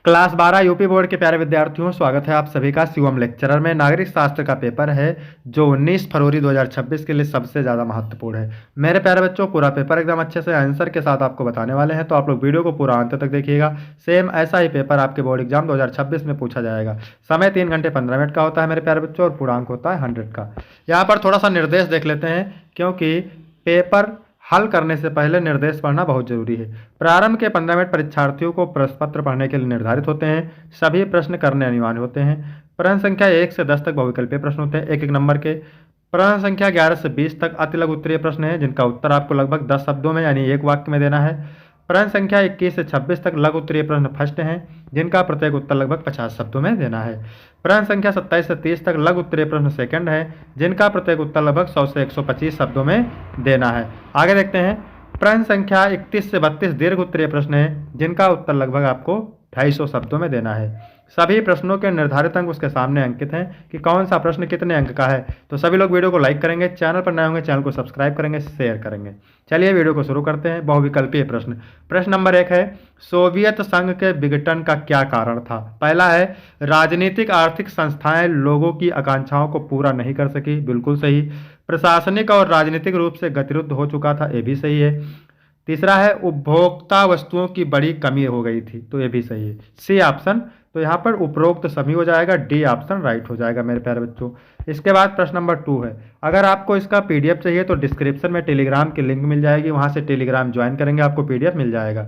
Class 12 UP board के प्यारे विद्यार्थियों, स्वागत है आप सभी का शिवम लेक्चरर में। नागरिक शास्त्र का पेपर है जो 19 फरवरी 2026 के लिए सबसे ज़्यादा महत्वपूर्ण है। मेरे प्यारे बच्चों, पूरा पेपर एकदम अच्छे से आंसर के साथ आपको बताने वाले हैं, तो आप लोग वीडियो को पूरा अंत तक देखिएगा। सेम ऐसा ही पेपर आपके बोर्ड एग्जाम 2026 में पूछा जाएगा। समय 3 घंटे 15 मिनट का होता है मेरे प्यारे बच्चों, और पूर्णांक होता है 100 का। यहाँ पर थोड़ा सा निर्देश देख लेते हैं, क्योंकि पेपर हल करने से पहले निर्देश पढ़ना बहुत जरूरी है। प्रारंभ के 15 मिनट परीक्षार्थियों को प्रश्न पत्र पढ़ने के लिए निर्धारित होते हैं। सभी प्रश्न करने अनिवार्य होते हैं। प्रश्न संख्या 1 से 10 तक बहुविकल्पीय प्रश्न होते हैं, एक एक नंबर के। प्रश्न संख्या 11 से 20 तक अति लघु उत्तरीय प्रश्न है, जिनका उत्तर आपको लगभग 10 शब्दों में यानी एक वाक्य में देना है। प्रश्न संख्या 21 से 26 तक लघु उत्तरीय प्रश्न फर्स्ट हैं, जिनका प्रत्येक उत्तर लगभग 50 शब्दों में देना है। प्रश्न संख्या 27 से 30 तक लघु उत्तरीय प्रश्न सेकंड है, जिनका प्रत्येक उत्तर लगभग 100 से 125 शब्दों में देना है। आगे देखते हैं। प्रश्न संख्या 31 से 32 दीर्घ उत्तरीय प्रश्न है, जिनका उत्तर लगभग आपको 250 शब्दों में देना है। सभी प्रश्नों के निर्धारित अंक उसके सामने अंकित हैं कि कौन सा प्रश्न कितने अंक का है। तो सभी लोग वीडियो को लाइक करेंगे, चैनल पर नए होंगे चैनल को सब्सक्राइब करेंगे, शेयर करेंगे। चलिए वीडियो को शुरू करते हैं। बहुविकल्पीय प्रश्न। प्रश्न नंबर 1 है, सोवियत संघ के विघटन का क्या कारण था? पहला है, राजनीतिक आर्थिक संस्थाएं लोगों की आकांक्षाओं को पूरा नहीं कर सकी, बिल्कुल सही। प्रशासनिक और राजनीतिक रूप से गतिरुद्ध हो चुका था, ये भी सही है। तीसरा है, उपभोक्ता वस्तुओं की बड़ी कमी हो गई थी, तो ये भी सही है, सी ऑप्शन। तो यहाँ पर उपरोक्त सभी हो जाएगा, डी ऑप्शन राइट हो जाएगा मेरे प्यारे बच्चों। इसके बाद प्रश्न नंबर 2 है, अगर आपको इसका पीडीएफ चाहिए तो डिस्क्रिप्शन में टेलीग्राम की लिंक मिल जाएगी, वहां से टेलीग्राम ज्वाइन करेंगे, आपको पीडीएफ मिल जाएगा।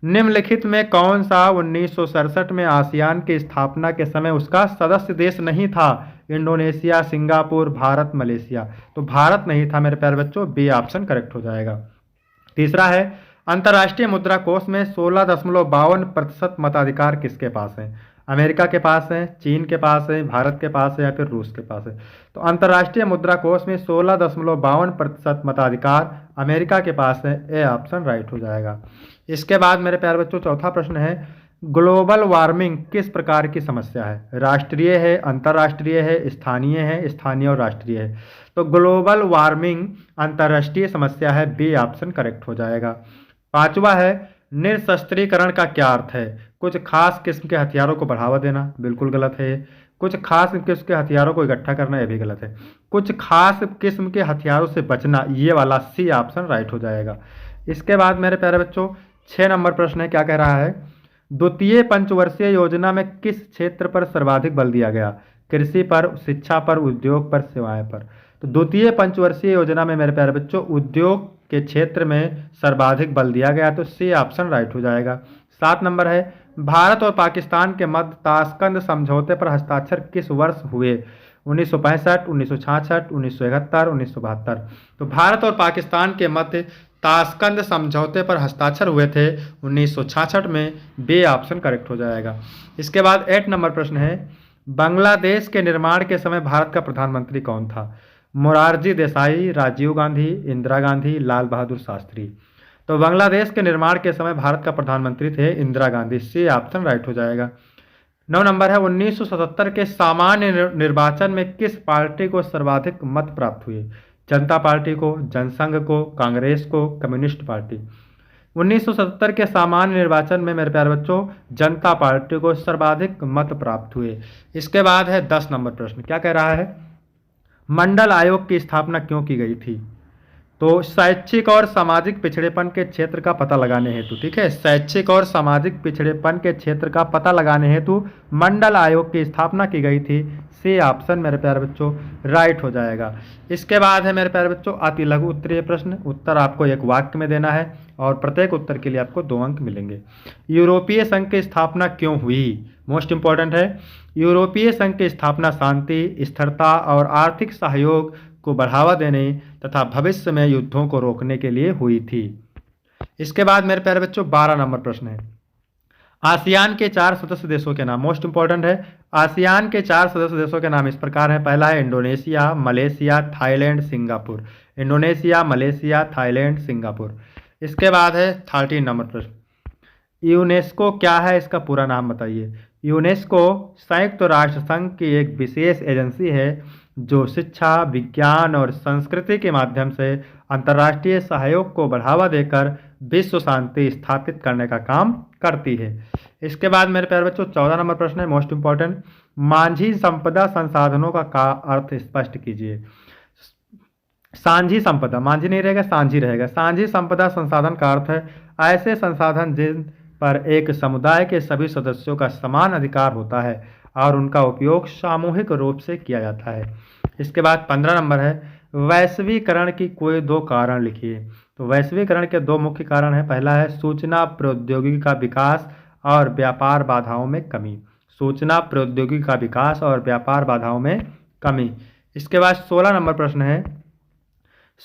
निम्नलिखित में कौन सा 1967 में आसियान की स्थापना के समय उसका सदस्य देश नहीं था? Indonesia, Singapore, Bharat, Malaysia. तो भारत नहीं था मेरे प्यारे बच्चों, बी ऑप्शन करेक्ट हो जाएगा। तीसरा है, अंतर्राष्ट्रीय मुद्रा कोष में 16.52% मताधिकार किसके पास है? अमेरिका के पास है, चीन के पास है, भारत के पास है या फिर रूस के पास है? तो अंतर्राष्ट्रीय मुद्रा कोष में 16.52% मताधिकार अमेरिका के पास है, ए ऑप्शन राइट हो जाएगा। इसके बाद मेरे प्यारे बच्चों चौथा प्रश्न है, ग्लोबल वार्मिंग किस प्रकार की समस्या है? राष्ट्रीय है, अंतर्राष्ट्रीय है, स्थानीय है, स्थानीय और राष्ट्रीय है। तो ग्लोबल वार्मिंग अंतर्राष्ट्रीय समस्या है, बी ऑप्शन करेक्ट हो जाएगा। पांचवा है, निरशस्त्रीकरण का क्या अर्थ है? कुछ खास किस्म के हथियारों को बढ़ावा देना, बिल्कुल गलत है। कुछ खास किस्म के हथियारों को इकट्ठा करना, यह भी गलत है। कुछ खास किस्म के हथियारों से बचना, ये वाला सी ऑप्शन राइट हो जाएगा। इसके बाद मेरे प्यारे बच्चों 6 नंबर प्रश्न है, क्या कह रहा है? द्वितीय पंचवर्षीय योजना में किस क्षेत्र पर सर्वाधिक बल दिया गया? कृषि पर, शिक्षा पर, उद्योग पर, सेवाएं पर। तो द्वितीय पंचवर्षीय योजना में मेरे प्यारे बच्चों उद्योग के क्षेत्र में सर्वाधिक बल दिया गया, तो सी ऑप्शन राइट हो जाएगा। 7 नंबर है, भारत और पाकिस्तान के मध्य ताशकंद समझौते पर हस्ताक्षर किस वर्ष हुए? 1965, 1966, 1971, 1972। तो भारत और पाकिस्तान के मध्य ताशकंद समझौते पर हस्ताक्षर हुए थे 1966 में, बी ऑप्शन करेक्ट हो जाएगा। इसके बाद 8 नंबर प्रश्न है, बांग्लादेश के निर्माण के समय भारत का प्रधानमंत्री कौन था? मोरारजी देसाई, राजीव गांधी, इंदिरा गांधी, लाल बहादुर शास्त्री। तो बांग्लादेश के निर्माण के समय भारत का प्रधानमंत्री थे Indira Gandhi, C option right हो जाएगा। 9 नंबर है, 1977 के सामान्य निर्वाचन में किस पार्टी को सर्वाधिक मत प्राप्त हुए? जनता पार्टी को, जनसंघ को, कांग्रेस को, कम्युनिस्ट पार्टी। 1977 के सामान्य निर्वाचन में मेरे प्यारे बच्चों जनता पार्टी को सर्वाधिक मत प्राप्त हुए। इसके बाद है 10 नंबर प्रश्न, क्या कह रहा है? मंडल आयोग की स्थापना क्यों की गई थी? तो शैक्षिक और सामाजिक पिछड़ेपन के क्षेत्र का पता लगाने हेतु, ठीक है, शैक्षिक और सामाजिक पिछड़ेपन के क्षेत्र का पता लगाने हेतु मंडल आयोग की स्थापना की गई थी, सी ऑप्शन मेरे प्यारे बच्चों राइट हो जाएगा। इसके बाद है मेरे प्यारे बच्चों अति लघु उत्तरीय प्रश्न, उत्तर आपको एक वाक्य में देना है और प्रत्येक उत्तर के लिए आपको 2 अंक मिलेंगे। यूरोपीय संघ की स्थापना क्यों हुई? मोस्ट इंपॉर्टेंट है, यूरोपीय संघ की स्थापना शांति, स्थिरता और आर्थिक सहयोग को बढ़ावा देने तथा भविष्य में युद्धों को रोकने के लिए हुई थी। इसके बाद मेरे प्यारे बच्चों 12 नंबर प्रश्न है, आसियान के 4 सदस्य देशों के नाम। मोस्ट इंपॉर्टेंट है, आसियान के 4 सदस्य देशों के नाम इस प्रकार हैं। पहला है Indonesia, Malaysia, Thailand, Singapore. Indonesia, Malaysia, Thailand, Singapore. इसके बाद है 13 नंबर प्रश्न, यूनेस्को क्या है, इसका पूरा नाम बताइए। यूनेस्को संयुक्त राष्ट्र संघ की एक विशेष एजेंसी है जो शिक्षा, विज्ञान और संस्कृति के माध्यम से अंतर्राष्ट्रीय सहयोग को बढ़ावा देकर विश्व शांति स्थापित करने का काम करती है। इसके बाद मेरे प्यारे बच्चों 14 नंबर प्रश्न है मोस्ट इंपॉर्टेंट, मांझी संपदा संसाधनों का अर्थ स्पष्ट कीजिए। सांझी संपदा, मांझी नहीं रहेगा सांझी रहेगा। सांझी संपदा संसाधन का अर्थ है ऐसे संसाधन जिन पर एक समुदाय के सभी सदस्यों का समान अधिकार होता है और उनका उपयोग सामूहिक रूप से किया जाता है। इसके बाद 15 नंबर है वैश्वीकरण की कोई दो कारण लिखिए। तो वैश्वीकरण के दो मुख्य कारण हैं, पहला है सूचना प्रौद्योगिकी का विकास और व्यापार बाधाओं में कमी। सूचना प्रौद्योगिकी का विकास और व्यापार बाधाओं में कमी। इसके बाद 16 नंबर प्रश्न है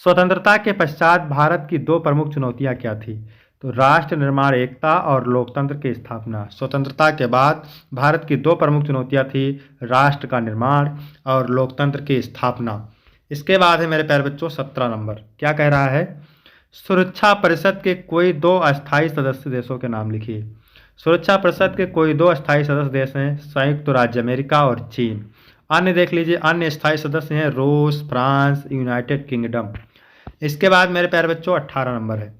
स्वतंत्रता के पश्चात भारत की दो प्रमुख चुनौतियां क्या थी। तो राष्ट्र निर्माण, एकता और लोकतंत्र की स्थापना। स्वतंत्रता के बाद भारत की दो प्रमुख चुनौतियां थी, राष्ट्र का निर्माण और लोकतंत्र की स्थापना। इसके बाद है मेरे प्यारे बच्चों 17 नंबर, क्या कह रहा है सुरक्षा परिषद के कोई दो अस्थायी सदस्य देशों के नाम लिखिए। सुरक्षा परिषद के कोई दो अस्थायी सदस्य देश हैं संयुक्त राज्य अमेरिका और चीन। अन्य देख लीजिए, अन्य स्थायी सदस्य हैं रूस, फ्रांस, यूनाइटेड किंगडम। इसके बाद मेरे प्यारे बच्चों 18 नंबर है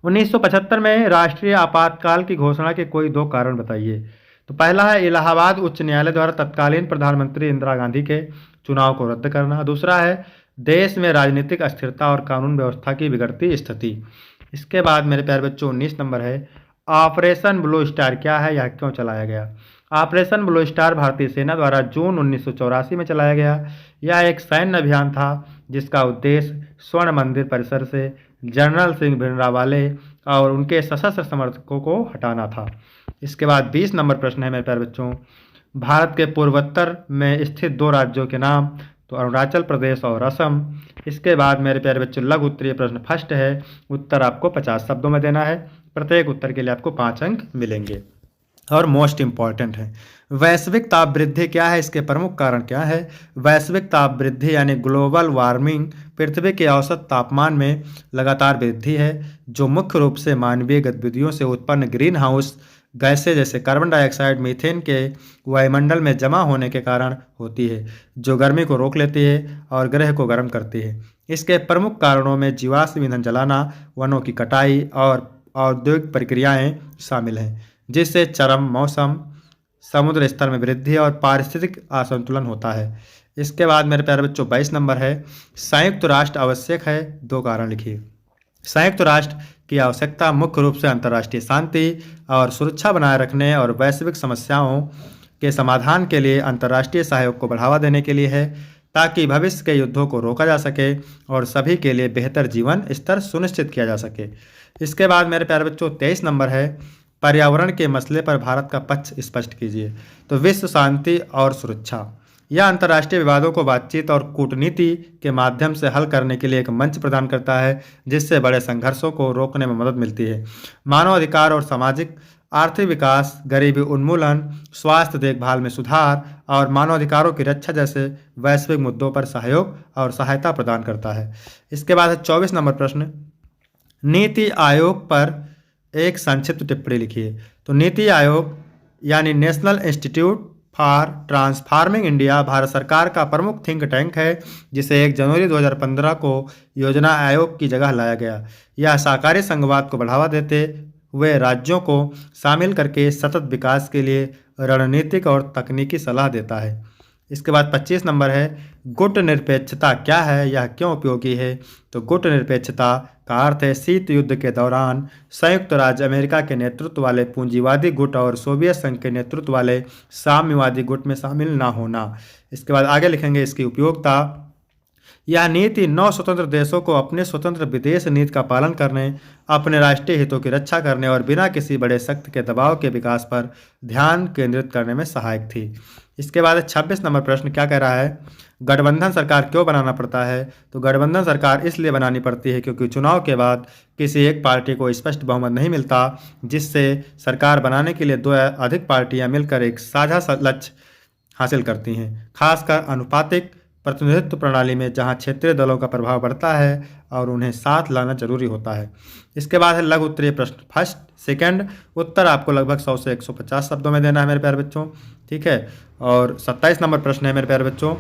1975 में राष्ट्रीय आपातकाल की घोषणा के कोई दो कारण बताइए। तो पहला है इलाहाबाद उच्च न्यायालय द्वारा तत्कालीन प्रधानमंत्री इंदिरा गांधी के चुनाव को रद्द करना। दूसरा है देश में राजनीतिक अस्थिरता और कानून व्यवस्था की बिगड़ती स्थिति। इसके बाद मेरे प्यारे बच्चों 19 नंबर है ऑपरेशन ब्लू स्टार क्या है, यह क्यों चलाया गया। ऑपरेशन ब्लू स्टार भारतीय सेना द्वारा जून 1984 में चलाया गया। यह एक सैन्य अभियान था जिसका उद्देश्य स्वर्ण मंदिर परिसर से जनरल सिंह भिंडरावाले और उनके सशस्त्र समर्थकों को हटाना था। इसके बाद 20 नंबर प्रश्न है मेरे प्यारे बच्चों भारत के पूर्वोत्तर में स्थित दो राज्यों के नाम। तो अरुणाचल प्रदेश और असम। इसके बाद मेरे प्यारे बच्चों लघु उत्तरीय प्रश्न फर्स्ट है, उत्तर आपको 50 शब्दों में देना है, प्रत्येक उत्तर के लिए आपको 5 अंक मिलेंगे। और मोस्ट इंपॉर्टेंट है वैश्विक ताप वृद्धि क्या है, इसके प्रमुख कारण क्या है। वैश्विक ताप वृद्धि यानी ग्लोबल वार्मिंग पृथ्वी के औसत तापमान में लगातार वृद्धि है जो मुख्य रूप से मानवीय गतिविधियों से उत्पन्न ग्रीन हाउस गैसें जैसे कार्बन डाइऑक्साइड, मीथेन के वायुमंडल में जमा होने के कारण होती है जो गर्मी को रोक लेती है और ग्रह को गर्म करती है। इसके प्रमुख कारणों में जीवाश्म ईंधन जलाना, वनों की कटाई और औद्योगिक प्रक्रियाएं शामिल हैं जिससे चरम मौसम, समुद्र स्तर में वृद्धि और पारिस्थितिक असंतुलन होता है। इसके बाद मेरे प्यारे बच्चों 22 नंबर है संयुक्त राष्ट्र आवश्यक है, दो कारण लिखिए। संयुक्त राष्ट्र की आवश्यकता मुख्य रूप से अंतर्राष्ट्रीय शांति और सुरक्षा बनाए रखने और वैश्विक समस्याओं के समाधान के लिए अंतर्राष्ट्रीय सहयोग को बढ़ावा देने के लिए है ताकि भविष्य के युद्धों को रोका जा सके और सभी के लिए बेहतर जीवन स्तर सुनिश्चित किया जा सके। इसके बाद मेरे प्यारे बच्चों 23 नंबर है पर्यावरण के मसले पर भारत का पक्ष स्पष्ट कीजिए। तो विश्व शांति और सुरक्षा यह अंतर्राष्ट्रीय विवादों को बातचीत और कूटनीति के माध्यम से हल करने के लिए एक मंच प्रदान करता है जिससे बड़े संघर्षों को रोकने में मदद मिलती है। मानव अधिकार और सामाजिक आर्थिक विकास, गरीबी उन्मूलन, स्वास्थ्य देखभाल में सुधार और मानवाधिकारों की रक्षा जैसे वैश्विक मुद्दों पर सहयोग और सहायता प्रदान करता है। इसके बाद है 24 नंबर प्रश्न नीति आयोग पर एक संक्षिप्त टिप्पणी लिखिए। तो नीति आयोग यानी national institute for transforming India Bharat सरकार का प्रमुख थिंक टैंक है जिसे 1 जनवरी 2015 को योजना आयोग की जगह लाया गया। यह सहकारी संघवाद को बढ़ावा देते हुए राज्यों को शामिल करके सतत विकास के लिए रणनीतिक और तकनीकी सलाह देता है। इसके बाद 25 नंबर है गुट निरपेक्षता क्या है, यह क्यों उपयोगी है। तो गुट निरपेक्षता का अर्थ है शीत युद्ध के दौरान संयुक्त राज्य अमेरिका के नेतृत्व वाले पूंजीवादी गुट और सोवियत संघ के नेतृत्व वाले साम्यवादी गुट में शामिल न होना। इसके बाद आगे लिखेंगे इसकी उपयोगिता। यह नीति 9 स्वतंत्र देशों को अपने स्वतंत्र विदेश नीति का पालन करने, अपने राष्ट्रीय हितों की रक्षा करने और बिना किसी बड़े शक्ति के दबाव के विकास पर ध्यान केंद्रित करने में सहायक थी। इसके बाद 26 नंबर प्रश्न क्या कह रहा है गठबंधन सरकार क्यों बनाना पड़ता है। तो गठबंधन सरकार इसलिए बनानी पड़ती है क्योंकि चुनाव के बाद किसी एक पार्टी को स्पष्ट बहुमत नहीं मिलता जिससे सरकार बनाने के लिए 2 या अधिक पार्टियां मिलकर एक साझा लक्ष्य हासिल करती हैं, खासकर अनुपातिक प्रतिनिधित्व प्रणाली में जहां क्षेत्रीय दलों का प्रभाव बढ़ता है और उन्हें साथ लाना जरूरी होता है। इसके बाद है लघु उत्तरीय प्रश्न फर्स्ट सेकंड, उत्तर आपको लगभग 100 से 150 शब्दों में देना है मेरे प्यारे बच्चों, ठीक है। और 27 नंबर प्रश्न है मेरे प्यारे बच्चों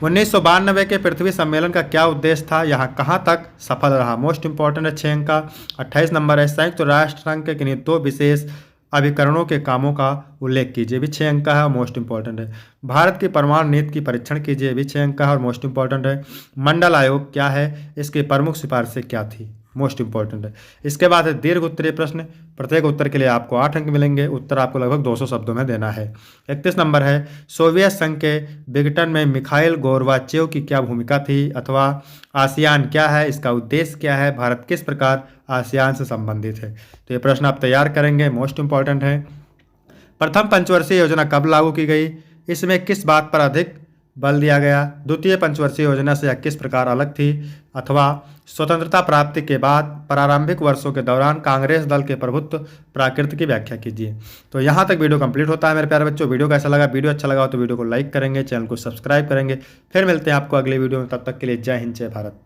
1992 के पृथ्वी सम्मेलन का क्या उद्देश्य था, यहाँ कहाँ तक सफल रहा। मोस्ट इंपॉर्टेंट है 6 अंक का। 28 नंबर है संयुक्त राष्ट्र संघ के किन्हीं 2 विशेष अभिकरणों के कामों का उल्लेख कीजिए, भी 6 अंक का है और मोस्ट इंपॉर्टेंट है। भारत की परमाणु नीति की परीक्षण कीजिए, भी 6 अंक का है और मोस्ट इंपॉर्टेंट है। मंडल आयोग क्या है, इसकी प्रमुख सिफारिशें क्या थी, मोस्ट इंपॉर्टेंट है। इसके बाद है दीर्घ उत्तरीय प्रश्न, प्रत्येक उत्तर के लिए आपको 8 अंक मिलेंगे। उत्तर आपको लगभग 200 शब्दों में देना है। 31 नंबर है सोवियत संघ के विघटन में मिखाइल गोर्बाचेव की क्या भूमिका थी, अथवा आसियान क्या है, इसका उद्देश्य क्या है, भारत किस प्रकार आसियान से संबंधित है। तो ये प्रश्न आप तैयार करेंगे, मोस्ट इंपॉर्टेंट है। प्रथम पंचवर्षीय योजना कब लागू की गई, इसमें किस बात पर अधिक बल दिया गया। द्वितीय पंचवर्षीय योजना से यह किस प्रकार अलग थी, अथवा स्वतंत्रता प्राप्ति के बाद प्रारंभिक वर्षों के दौरान कांग्रेस दल के प्रभुत्व प्रकृति की व्याख्या कीजिए। तो यहाँ तक वीडियो कंप्लीट होता है मेरे प्यारे बच्चों। वीडियो कैसा लगा, वीडियो अच्छा लगा हो तो वीडियो को लाइक करेंगे, चैनल को सब्सक्राइब करेंगे। फिर मिलते हैं आपको अगले वीडियो में, तब तक के लिए जय हिंद जय भारत।